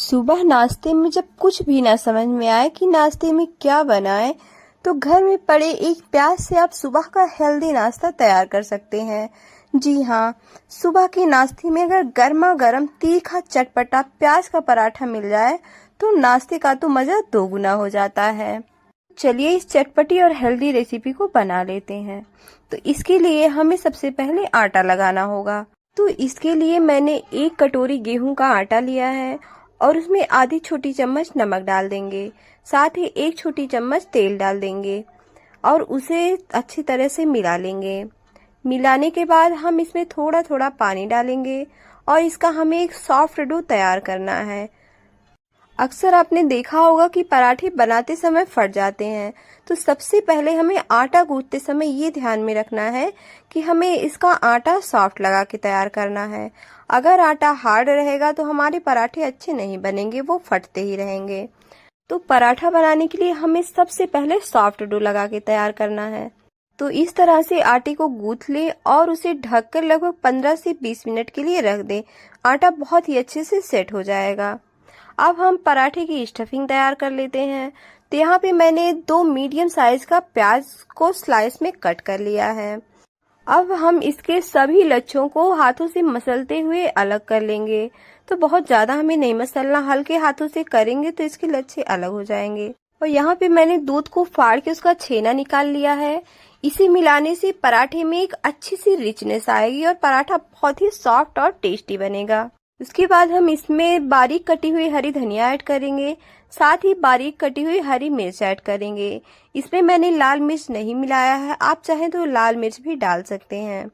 सुबह नाश्ते में जब कुछ भी ना समझ में आए कि नाश्ते में क्या बनाएं, तो घर में पड़े एक प्याज से आप सुबह का हेल्दी नाश्ता तैयार कर सकते हैं। जी हाँ, सुबह के नाश्ते में अगर गर्मा गर्म तीखा चटपटा प्याज का पराठा मिल जाए तो नाश्ते का तो मज़ा दोगुना हो जाता है। चलिए इस चटपटी और हेल्दी रेसिपी को बना लेते हैं। तो इसके लिए हमें सबसे पहले आटा लगाना होगा। तो इसके लिए मैंने 1 कटोरी गेहूं का आटा लिया है और उसमें आधी छोटी चम्मच नमक डाल देंगे। साथ ही 1 छोटी चम्मच तेल डाल देंगे और उसे अच्छी तरह से मिला लेंगे। मिलाने के बाद हम इसमें थोड़ा थोड़ा पानी डालेंगे और इसका हमें एक सॉफ्ट डो तैयार करना है। अक्सर आपने देखा होगा कि पराठे बनाते समय फट जाते हैं, तो सबसे पहले हमें आटा गूंथते समय ये ध्यान में रखना है कि हमें इसका आटा सॉफ्ट लगा के तैयार करना है। अगर आटा हार्ड रहेगा तो हमारे पराठे अच्छे नहीं बनेंगे, वो फटते ही रहेंगे। तो पराठा बनाने के लिए हमें सबसे पहले सॉफ्ट डो लगा के तैयार करना है। तो इस तरह से आटे को गूंथ लें और उसे ढककर लगभग 15 से 20 मिनट के लिए रख दें। आटा बहुत ही अच्छे से सेट हो जाएगा। अब हम पराठे की स्टफिंग तैयार कर लेते हैं। तो यहाँ पे मैंने 2 मीडियम साइज का प्याज को स्लाइस में कट कर लिया है। अब हम इसके सभी लच्छों को हाथों से मसलते हुए अलग कर लेंगे। तो बहुत ज्यादा हमें नहीं मसलना, हल्के हाथों से करेंगे तो इसके लच्छे अलग हो जाएंगे। और यहाँ पे मैंने दूध को फाड़ के उसका छेना निकाल लिया है। इसे मिलाने से पराठे में एक अच्छी सी रिचनेस आएगी और पराठा बहुत ही सॉफ्ट और टेस्टी बनेगा। उसके बाद हम इसमें बारीक कटी हुई हरी धनिया ऐड करेंगे, साथ ही बारीक कटी हुई हरी मिर्च ऐड करेंगे। इसमें मैंने लाल मिर्च नहीं मिलाया है, आप चाहें तो लाल मिर्च भी डाल सकते हैं।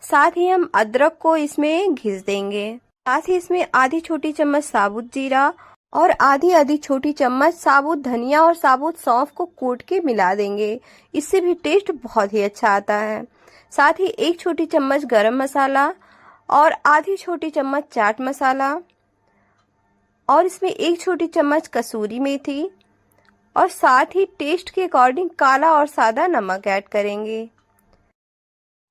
साथ ही हम अदरक को इसमें घिस देंगे। साथ ही इसमें आधी छोटी चम्मच साबुत जीरा और आधी छोटी चम्मच साबुत धनिया और साबुत सौंफ को कूट के मिला देंगे। इससे भी टेस्ट बहुत ही अच्छा आता है। साथ ही 1 छोटी चम्मच गरम मसाला और आधी छोटी चम्मच चाट मसाला और इसमें 1 छोटी चम्मच कसूरी मेथी और साथ ही टेस्ट के अकॉर्डिंग काला और सादा नमक ऐड करेंगे।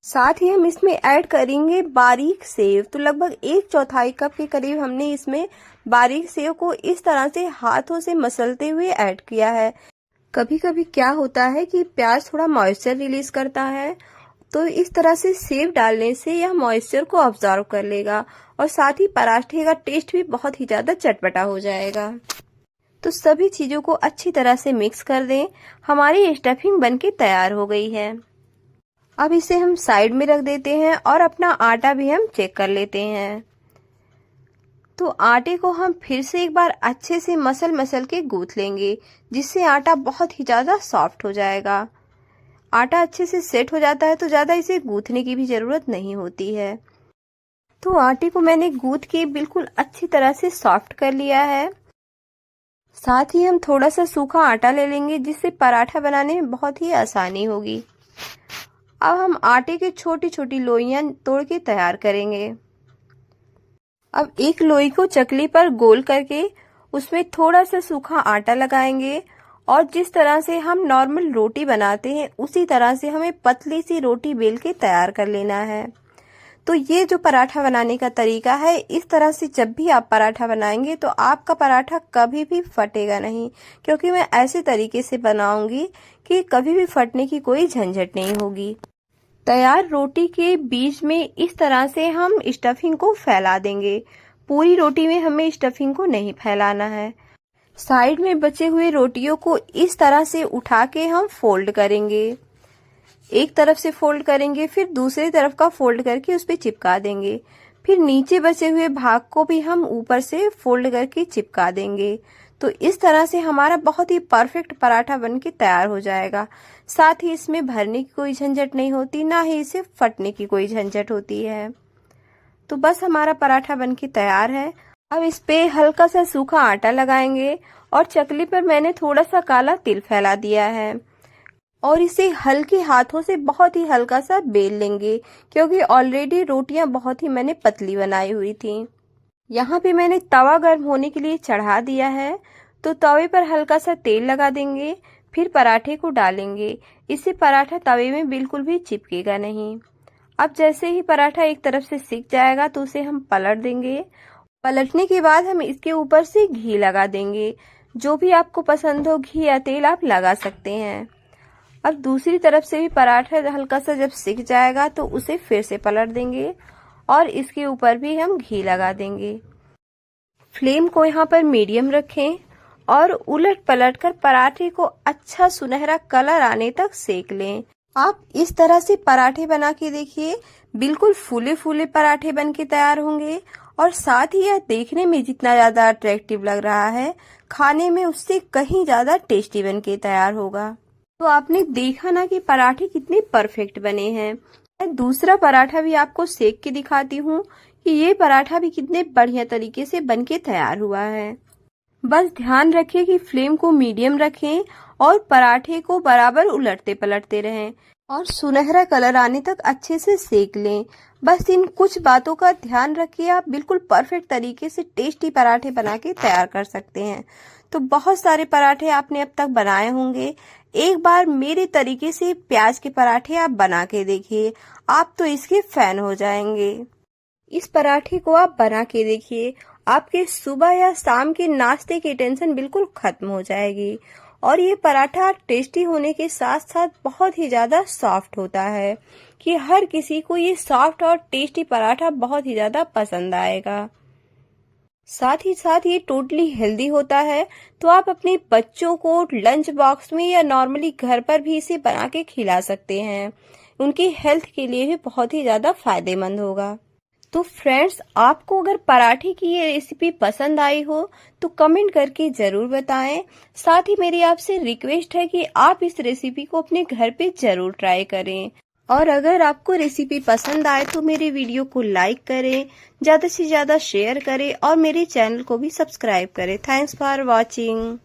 साथ ही हम इसमें ऐड करेंगे बारीक सेव। तो लगभग 1/4 कप के करीब हमने इसमें बारीक सेव को इस तरह से हाथों से मसलते हुए ऐड किया है। कभी कभी क्या होता है कि प्याज थोड़ा मॉइस्चर रिलीज करता है, तो इस तरह से सेव डालने से यह मॉइस्चर को ऑब्जर्व कर लेगा और साथ ही पराठे का टेस्ट भी बहुत ही ज्यादा चटपटा हो जाएगा। तो सभी चीजों को अच्छी तरह से मिक्स कर दें। हमारी स्टफिंग बनके तैयार हो गई है। अब इसे हम साइड में रख देते हैं और अपना आटा भी हम चेक कर लेते हैं। तो आटे को हम फिर से एक बार अच्छे से मसल के गूंथ लेंगे, जिससे आटा बहुत ही ज्यादा सॉफ्ट हो जाएगा। आटा अच्छे से सेट हो जाता है तो ज्यादा इसे गूंथने की भी जरूरत नहीं होती है। तो आटे को मैंने गूंथ के बिल्कुल अच्छी तरह से सॉफ्ट कर लिया है। साथ ही हम थोड़ा सा सूखा आटा ले लेंगे, जिससे पराठा बनाने में बहुत ही आसानी होगी। अब हम आटे की छोटी छोटी लोइयां तोड़ के तैयार करेंगे। अब एक लोई को चकली पर गोल करके उसमें थोड़ा सा सूखा आटा लगाएंगे और जिस तरह से हम नॉर्मल रोटी बनाते हैं उसी तरह से हमें पतली सी रोटी बेल के तैयार कर लेना है। तो ये जो पराठा बनाने का तरीका है, इस तरह से जब भी आप पराठा बनाएंगे तो आपका पराठा कभी भी फटेगा नहीं, क्योंकि मैं ऐसे तरीके से बनाऊंगी कि कभी भी फटने की कोई झंझट नहीं होगी। तैयार रोटी के बीच में इस तरह से हम स्टफिंग को फैला देंगे। पूरी रोटी में हमें स्टफिंग को नहीं फैलाना है। साइड में बचे हुए रोटियों को इस तरह से उठा के हम फोल्ड करेंगे। एक तरफ से फोल्ड करेंगे, फिर दूसरी तरफ का फोल्ड करके उस पे चिपका देंगे। फिर नीचे बचे हुए भाग को भी हम ऊपर से फोल्ड करके चिपका देंगे। तो इस तरह से हमारा बहुत ही परफेक्ट पराठा बनके तैयार हो जाएगा। साथ ही इसमें भरने की कोई झंझट नहीं होती, ना ही इसे फटने की कोई झंझट होती है। तो बस हमारा पराठा बनके तैयार है। अब इस पे हल्का सा सूखा आटा लगाएंगे और चकली पर मैंने थोड़ा सा काला तिल फैला दिया है और इसे हल्के हाथों से बहुत ही हल्का सा बेल लेंगे, क्योंकि ऑलरेडी रोटियां बहुत ही मैंने पतली बनाई हुई थी। यहाँ पे मैंने तवा गर्म होने के लिए चढ़ा दिया है। तो तवे पर हल्का सा तेल लगा देंगे, फिर पराठे को डालेंगे। इससे पराठा तवे में बिल्कुल भी चिपकेगा नहीं। अब जैसे ही पराठा एक तरफ से सिक जाएगा तो उसे हम पलट देंगे पलटने के बाद हम इसके ऊपर से घी लगा देंगे। जो भी आपको पसंद हो घी या तेल आप लगा सकते हैं। अब दूसरी तरफ से भी पराठा हल्का सा जब सिक जाएगा तो उसे फिर से पलट देंगे और इसके ऊपर भी हम घी लगा देंगे। फ्लेम को यहाँ पर मीडियम रखें और उलट पलट कर पराठे को अच्छा सुनहरा कलर आने तक सेक लें। आप इस तरह से पराठे बना के देखिए, बिल्कुल फूले फूले पराठे बन के तैयार होंगे और साथ ही यह देखने में जितना ज्यादा अट्रैक्टिव लग रहा है, खाने में उससे कहीं ज्यादा टेस्टी बन के तैयार होगा। तो आपने देखा ना कि पराठे कितने परफेक्ट बने हैं। मैं दूसरा पराठा भी आपको सेक के दिखाती हूँ कि ये पराठा भी कितने बढ़िया तरीके से बन के तैयार हुआ है। बस ध्यान रखिए कि फ्लेम को मीडियम रखें और पराठे को बराबर उलटते पलटते रहें और सुनहरा कलर आने तक अच्छे से सेक लें। बस इन कुछ बातों का ध्यान रखिए, आप बिल्कुल परफेक्ट तरीके से टेस्टी पराठे बना के तैयार कर सकते हैं। तो बहुत सारे पराठे आपने अब तक बनाए होंगे, एक बार मेरे तरीके से प्याज के पराठे आप बना के देखिए, आप तो इसके फैन हो जाएंगे। इस पराठे को आप बना के देखिए, आपके सुबह या शाम के नाश्ते की टेंशन बिल्कुल खत्म हो जाएगी। और ये पराठा टेस्टी होने के साथ साथ बहुत ही ज्यादा सॉफ्ट होता है कि हर किसी को ये सॉफ्ट और टेस्टी पराठा बहुत ही ज्यादा पसंद आएगा। साथ ही साथ ये टोटली हेल्दी होता है, तो आप अपने बच्चों को लंच बॉक्स में या नॉर्मली घर पर भी इसे बना के खिला सकते हैं। उनकी हेल्थ के लिए भी बहुत ही ज्यादा फायदेमंद होगा। तो फ्रेंड्स, आपको अगर पराठे की ये रेसिपी पसंद आई हो तो कमेंट करके जरूर बताएं। साथ ही मेरी आपसे रिक्वेस्ट है कि आप इस रेसिपी को अपने घर पे जरूर ट्राई करें। और अगर आपको रेसिपी पसंद आए तो मेरे वीडियो को लाइक करें, ज्यादा से ज्यादा शेयर करें और मेरे चैनल को भी सब्सक्राइब करें। Thanks for watching.